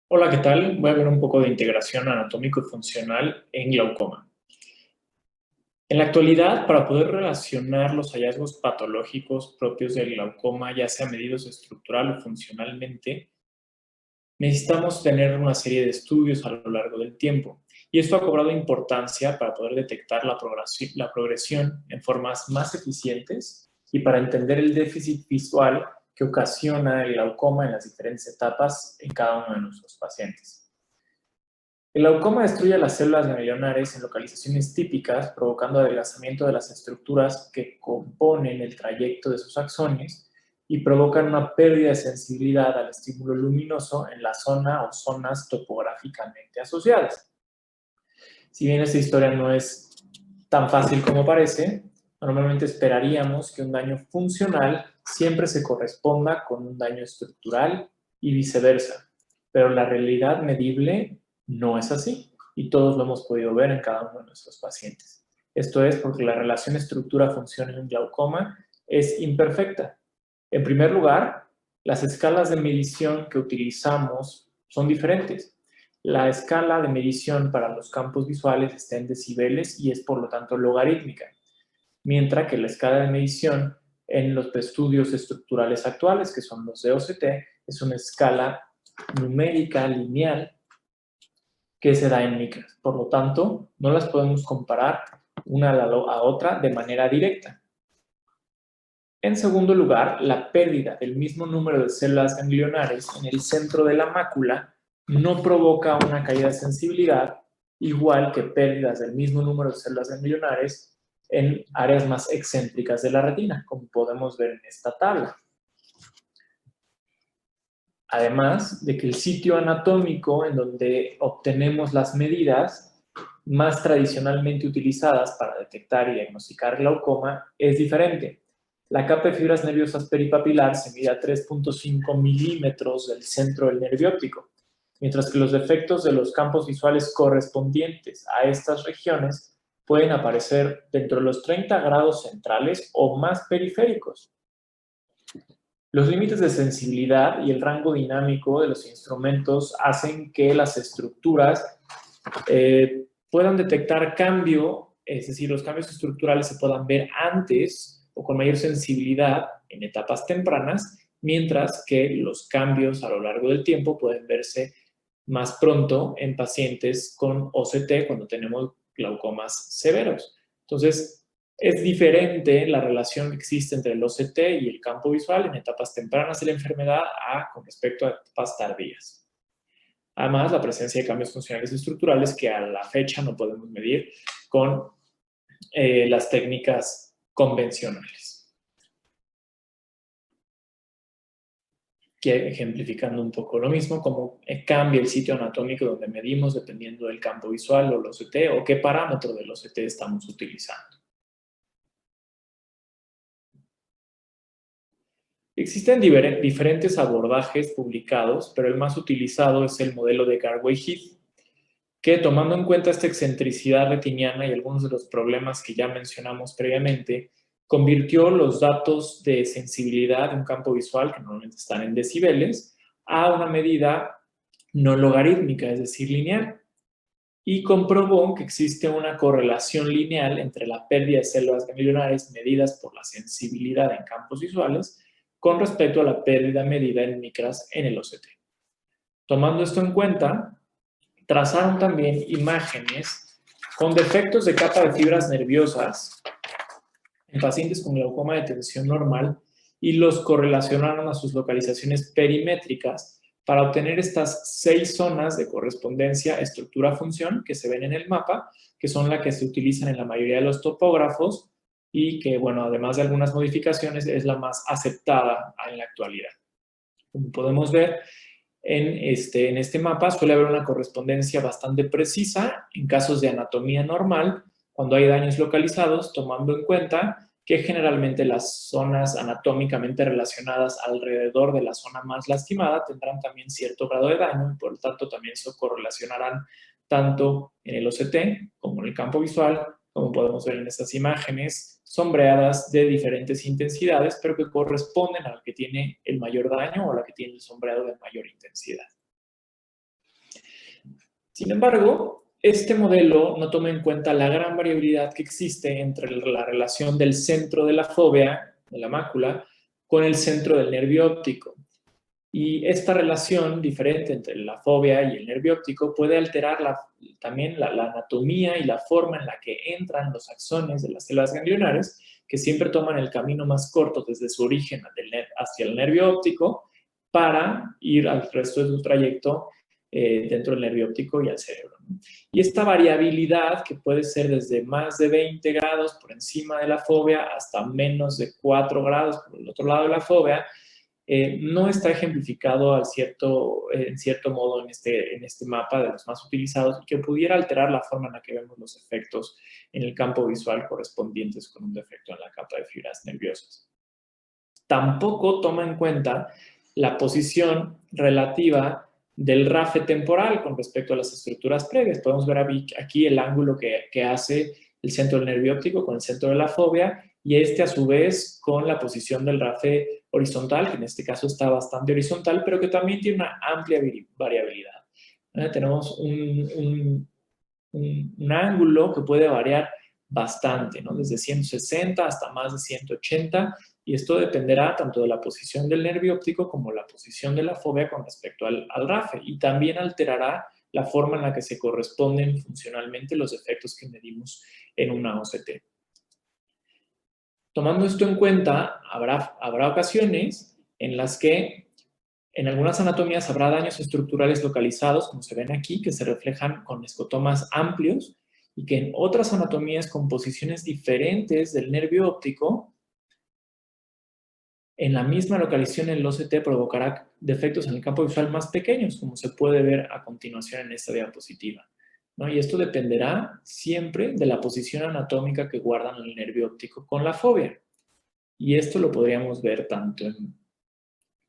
Hola, ¿qué tal? Voy a ver un poco de integración anatómico y funcional en glaucoma. En la actualidad, para poder relacionar los hallazgos patológicos propios del glaucoma, ya sea medidos estructural o funcionalmente, necesitamos tener una serie de estudios a lo largo del tiempo. Y esto ha cobrado importancia para poder detectar la progresión en formas más eficientes y para entender el déficit visual que ocasiona el glaucoma en las diferentes etapas en cada uno de nuestros pacientes. El glaucoma destruye las células ganglionares en localizaciones típicas, provocando adelgazamiento de las estructuras que componen el trayecto de sus axones y provocan una pérdida de sensibilidad al estímulo luminoso en la zona o zonas topográficamente asociadas. Si bien esta historia no es tan fácil como parece, normalmente esperaríamos que un daño funcional siempre se corresponda con un daño estructural y viceversa, pero la realidad medible no es así y todos lo hemos podido ver en cada uno de nuestros pacientes. Esto es porque la relación estructura-función en un glaucoma es imperfecta. En primer lugar, las escalas de medición que utilizamos son diferentes. La escala de medición para los campos visuales está en decibeles y es por lo tanto logarítmica, mientras que la escala de medición en los estudios estructurales actuales, que son los de OCT, es una escala numérica lineal que se da en micras. Por lo tanto, no las podemos comparar una a otra de manera directa. En segundo lugar, la pérdida del mismo número de células ganglionares en el centro de la mácula no provoca una caída de sensibilidad, igual que pérdidas del mismo número de células ganglionares en áreas más excéntricas de la retina, como podemos ver en esta tabla. Además de que el sitio anatómico en donde obtenemos las medidas más tradicionalmente utilizadas para detectar y diagnosticar glaucoma es diferente. La capa de fibras nerviosas peripapilar se mide a 3.5 milímetros del centro del nervio óptico, mientras que los defectos de los campos visuales correspondientes a estas regiones pueden aparecer dentro de los 30 grados centrales o más periféricos. Los límites de sensibilidad y el rango dinámico de los instrumentos hacen que las estructuras puedan detectar cambio, es decir, los cambios estructurales se puedan ver antes o con mayor sensibilidad en etapas tempranas, mientras que los cambios a lo largo del tiempo pueden verse más pronto en pacientes con OCT cuando tenemos glaucomas severos. Entonces, es diferente la relación que existe entre el OCT y el campo visual en etapas tempranas de la enfermedad con respecto a etapas tardías. Además, la presencia de cambios funcionales y estructurales que a la fecha no podemos medir con las técnicas convencionales. Que ejemplificando un poco lo mismo, cómo cambia el sitio anatómico donde medimos dependiendo del campo visual o el OCT o qué parámetro del OCT estamos utilizando. Existen diferentes abordajes publicados, pero el más utilizado es el modelo de Garway-Heath, que tomando en cuenta esta excentricidad retiniana y algunos de los problemas que ya mencionamos previamente, convirtió los datos de sensibilidad de un campo visual, que normalmente están en decibeles, a una medida no logarítmica, es decir, lineal, y comprobó que existe una correlación lineal entre la pérdida de células ganglionares medidas por la sensibilidad en campos visuales con respecto a la pérdida medida en micras en el OCT. Tomando esto en cuenta, trazaron también imágenes con defectos de capa de fibras nerviosas en pacientes con glaucoma de tensión normal y los correlacionaron a sus localizaciones perimétricas para obtener estas 6 zonas de correspondencia estructura-función que se ven en el mapa, que son las que se utilizan en la mayoría de los topógrafos y que, bueno, además de algunas modificaciones, es la más aceptada en la actualidad. Como podemos ver, en este mapa suele haber una correspondencia bastante precisa en casos de anatomía normal, cuando hay daños localizados, tomando en cuenta que generalmente las zonas anatómicamente relacionadas alrededor de la zona más lastimada tendrán también cierto grado de daño y por lo tanto también se correlacionarán tanto en el OCT como en el campo visual, como podemos ver en estas imágenes, sombreadas de diferentes intensidades, pero que corresponden a la que tiene el mayor daño o a la que tiene el sombreado de mayor intensidad. Sin embargo, este modelo no toma en cuenta la gran variabilidad que existe entre la relación del centro de la fóvea, de la mácula, con el centro del nervio óptico. Y esta relación diferente entre la fóvea y el nervio óptico puede alterar también la anatomía y la forma en la que entran los axones de las células ganglionares, que siempre toman el camino más corto desde su origen hacia el nervio óptico para ir al resto de su trayecto dentro del nervio óptico y al cerebro. Y esta variabilidad, que puede ser desde más de 20 grados por encima de la fóvea hasta menos de 4 grados por el otro lado de la fóvea, no está ejemplificado en cierto modo en este mapa de los más utilizados, y que pudiera alterar la forma en la que vemos los efectos en el campo visual correspondientes con un defecto en la capa de fibras nerviosas. Tampoco toma en cuenta la posición relativa del rafe temporal con respecto a las estructuras previas. Podemos ver aquí el ángulo que hace el centro del nervio óptico con el centro de la fóvea, y a su vez con la posición del rafe horizontal, que en este caso está bastante horizontal, pero que también tiene una amplia variabilidad. Tenemos un ángulo que puede variar bastante, ¿no? Desde 160 hasta más de 180, y esto dependerá tanto de la posición del nervio óptico como la posición de la fóvea con respecto al RAFE, y también alterará la forma en la que se corresponden funcionalmente los efectos que medimos en una OCT. Tomando esto en cuenta, habrá ocasiones en las que en algunas anatomías habrá daños estructurales localizados, como se ven aquí, que se reflejan con escotomas amplios, y que en otras anatomías con posiciones diferentes del nervio óptico, en la misma localización el OCT provocará defectos en el campo visual más pequeños, como se puede ver a continuación en esta diapositiva, ¿no? Y esto dependerá siempre de la posición anatómica que guardan el nervio óptico con la fóvea. Y esto lo podríamos ver tanto en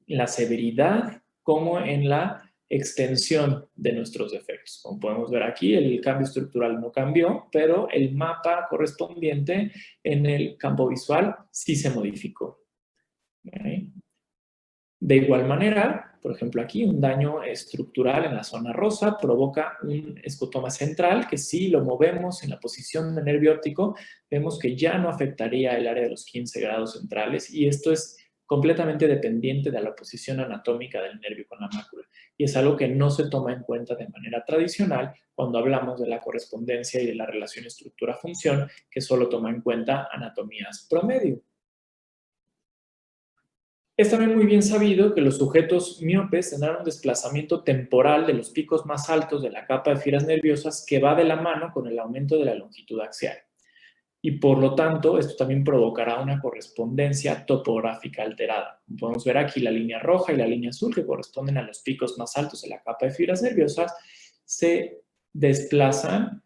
la severidad como en la extensión de nuestros defectos. Como podemos ver aquí, el cambio estructural no cambió, pero el mapa correspondiente en el campo visual sí se modificó. ¿Okay? De igual manera, por ejemplo aquí, un daño estructural en la zona rosa provoca un escotoma central que, si lo movemos en la posición del nervio óptico, vemos que ya no afectaría el área de los 15 grados centrales, y esto es completamente dependiente de la posición anatómica del nervio con la mácula, y es algo que no se toma en cuenta de manera tradicional cuando hablamos de la correspondencia y de la relación estructura-función, que solo toma en cuenta anatomías promedio. Es también muy bien sabido que los sujetos miopes tendrán un desplazamiento temporal de los picos más altos de la capa de fibras nerviosas que va de la mano con el aumento de la longitud axial. Y por lo tanto, esto también provocará una correspondencia topográfica alterada. Podemos ver aquí la línea roja y la línea azul, que corresponden a los picos más altos de la capa de fibras nerviosas, se desplazan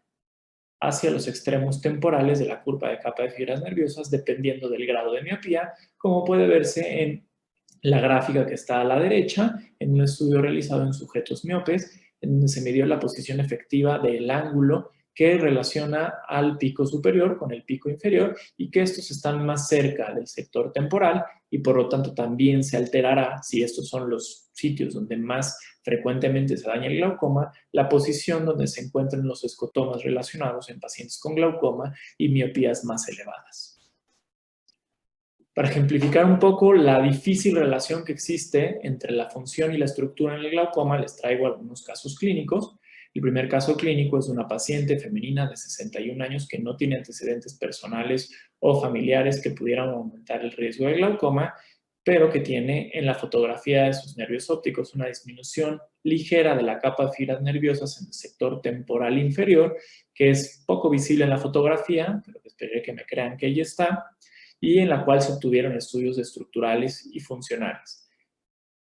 hacia los extremos temporales de la curva de capa de fibras nerviosas, dependiendo del grado de miopía, como puede verse en la gráfica que está a la derecha, en un estudio realizado en sujetos miopes, en donde se midió la posición efectiva del ángulo que relaciona al pico superior con el pico inferior, y que estos están más cerca del sector temporal, y por lo tanto también se alterará, si estos son los sitios donde más frecuentemente se daña el glaucoma, la posición donde se encuentran los escotomas relacionados en pacientes con glaucoma y miopías más elevadas. Para ejemplificar un poco la difícil relación que existe entre la función y la estructura en el glaucoma, les traigo algunos casos clínicos. El primer caso clínico es de una paciente femenina de 61 años que no tiene antecedentes personales o familiares que pudieran aumentar el riesgo de glaucoma, pero que tiene en la fotografía de sus nervios ópticos una disminución ligera de la capa de fibras nerviosas en el sector temporal inferior, que es poco visible en la fotografía, pero esperaré que me crean que ahí está, y en la cual se obtuvieron estudios estructurales y funcionales.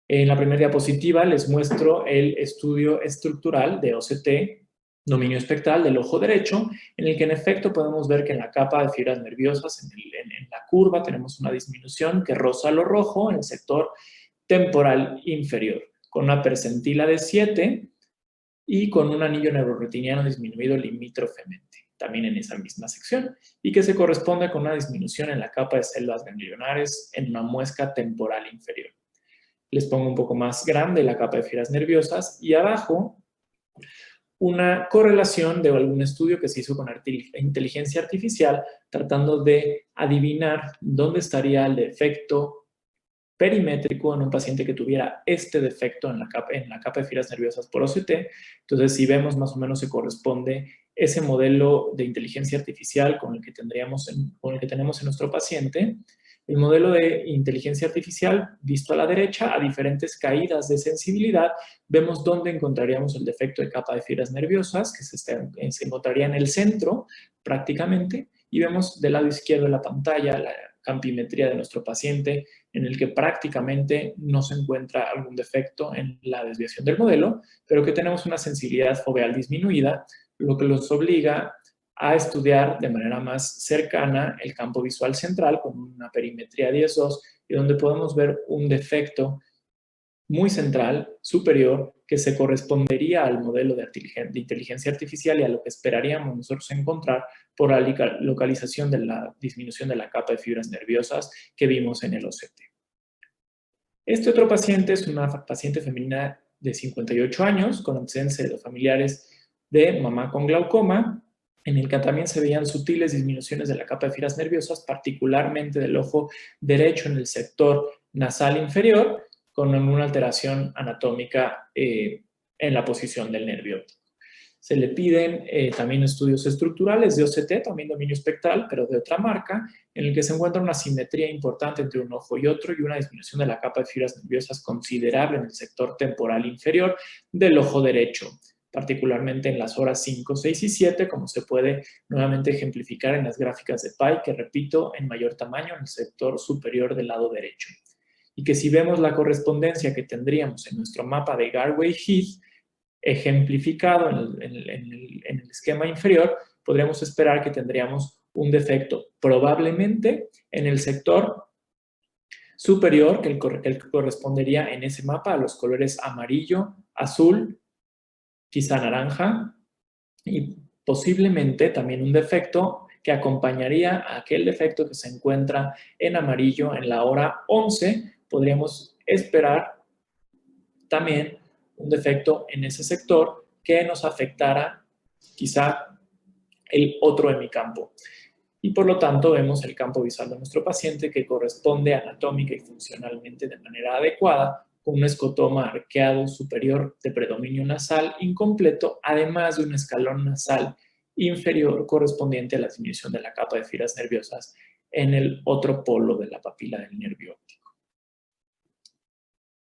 En la primera diapositiva les muestro el estudio estructural de OCT, dominio espectral del ojo derecho, en el que en efecto podemos ver que en la capa de fibras nerviosas, en la curva, tenemos una disminución que roza lo rojo en el sector temporal inferior, con una percentila de 7 y con un anillo neuroretiniano disminuido limítrofemente, también en esa misma sección, y que se corresponde con una disminución en la capa de células ganglionares en una muesca temporal inferior. Les pongo un poco más grande la capa de fibras nerviosas, y abajo una correlación de algún estudio que se hizo con inteligencia artificial tratando de adivinar dónde estaría el defecto perimétrico en un paciente que tuviera este defecto en la capa de fibras nerviosas por OCT. Entonces, si vemos, más o menos se corresponde ese modelo de inteligencia artificial con el que tenemos en nuestro paciente. El modelo de inteligencia artificial, visto a la derecha, a diferentes caídas de sensibilidad, vemos dónde encontraríamos el defecto de capa de fibras nerviosas, que se encontraría en el centro prácticamente, y vemos del lado izquierdo de la pantalla la campimetría de nuestro paciente, en el que prácticamente no se encuentra algún defecto en la desviación del modelo, pero que tenemos una sensibilidad foveal disminuida, lo que los obliga a estudiar de manera más cercana el campo visual central con una perimetría 10-2 y donde podemos ver un defecto muy central, superior, que se correspondería al modelo de inteligencia artificial y a lo que esperaríamos nosotros encontrar por la localización de la disminución de la capa de fibras nerviosas que vimos en el OCT. Este otro paciente es una paciente femenina de 58 años con antecedentes familiares de mamá con glaucoma, en el que también se veían sutiles disminuciones de la capa de fibras nerviosas, particularmente del ojo derecho en el sector nasal inferior, con una alteración anatómica en la posición del nervio óptico. Se le piden también estudios estructurales de OCT, también dominio espectral, pero de otra marca, en el que se encuentra una simetría importante entre un ojo y otro y una disminución de la capa de fibras nerviosas considerable en el sector temporal inferior del ojo derecho, particularmente en las horas 5, 6 y 7, como se puede nuevamente ejemplificar en las gráficas de Pie, que repito, en mayor tamaño en el sector superior del lado derecho. Y que si vemos la correspondencia que tendríamos en nuestro mapa de Garway-Heath, ejemplificado en el esquema inferior, podríamos esperar que tendríamos un defecto probablemente en el sector superior, que correspondería en ese mapa a los colores amarillo, azul, quizá naranja, y posiblemente también un defecto que acompañaría a aquel defecto que se encuentra en amarillo en la hora 11. Podríamos esperar también un defecto en ese sector que nos afectara quizá el otro hemicampo. Y por lo tanto vemos el campo visual de nuestro paciente que corresponde anatómica y funcionalmente de manera adecuada con un escotoma arqueado superior de predominio nasal incompleto, además de un escalón nasal inferior correspondiente a la disminución de la capa de fibras nerviosas en el otro polo de la papila del nervio óptico.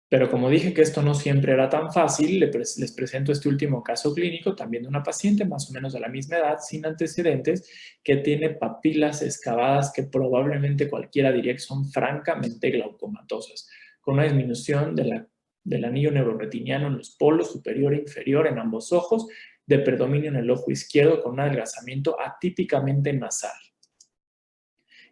Pero como dije que esto no siempre era tan fácil, les presento este último caso clínico, también de una paciente más o menos de la misma edad, sin antecedentes, que tiene papilas excavadas que probablemente cualquiera diría que son francamente glaucomatosas, con una disminución del anillo neuroretiniano en los polos superior e inferior en ambos ojos, de predominio en el ojo izquierdo con un adelgazamiento atípicamente nasal,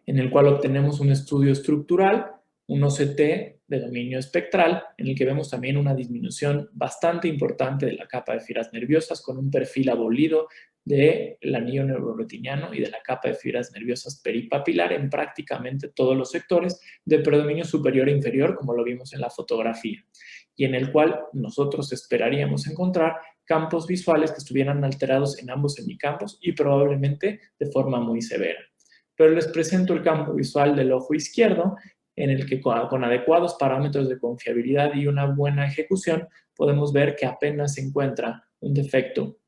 en el cual obtenemos un estudio estructural, un OCT de dominio espectral, en el que vemos también una disminución bastante importante de la capa de fibras nerviosas con un perfil abolido del anillo neuroretiniano y de la capa de fibras nerviosas peripapilar en prácticamente todos los sectores de predominio superior e inferior, como lo vimos en la fotografía, y en el cual nosotros esperaríamos encontrar campos visuales que estuvieran alterados en ambos hemicampos y probablemente de forma muy severa. Pero les presento el campo visual del ojo izquierdo, en el que con adecuados parámetros de confiabilidad y una buena ejecución podemos ver que apenas se encuentra un defecto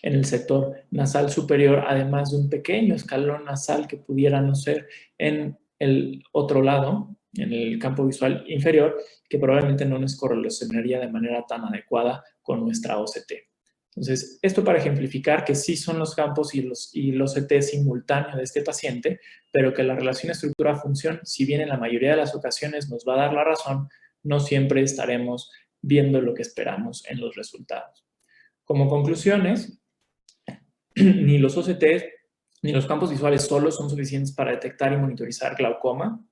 en el sector nasal superior, además de un pequeño escalón nasal que pudiera no ser en el otro lado, en el campo visual inferior, que probablemente no nos correlacionaría de manera tan adecuada con nuestra OCT. Entonces, esto para ejemplificar que sí son los campos y los OCT simultáneos de este paciente, pero que la relación estructura-función, si bien en la mayoría de las ocasiones nos va a dar la razón, no siempre estaremos viendo lo que esperamos en los resultados. Como conclusiones, ni los OCT ni los campos visuales solos son suficientes para detectar y monitorizar glaucoma.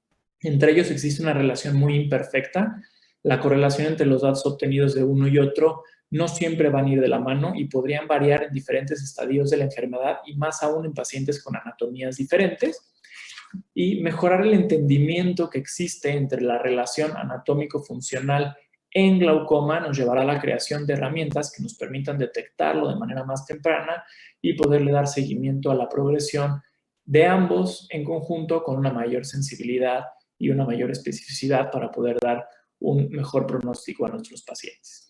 Entre ellos existe una relación muy imperfecta. La correlación entre los datos obtenidos de uno y otro no siempre van a ir de la mano y podrían variar en diferentes estadios de la enfermedad y más aún en pacientes con anatomías diferentes. Y mejorar el entendimiento que existe entre la relación anatómico-funcional en glaucoma nos llevará a la creación de herramientas que nos permitan detectarlo de manera más temprana y poderle dar seguimiento a la progresión de ambos en conjunto con una mayor sensibilidad y una mayor especificidad para poder dar un mejor pronóstico a nuestros pacientes.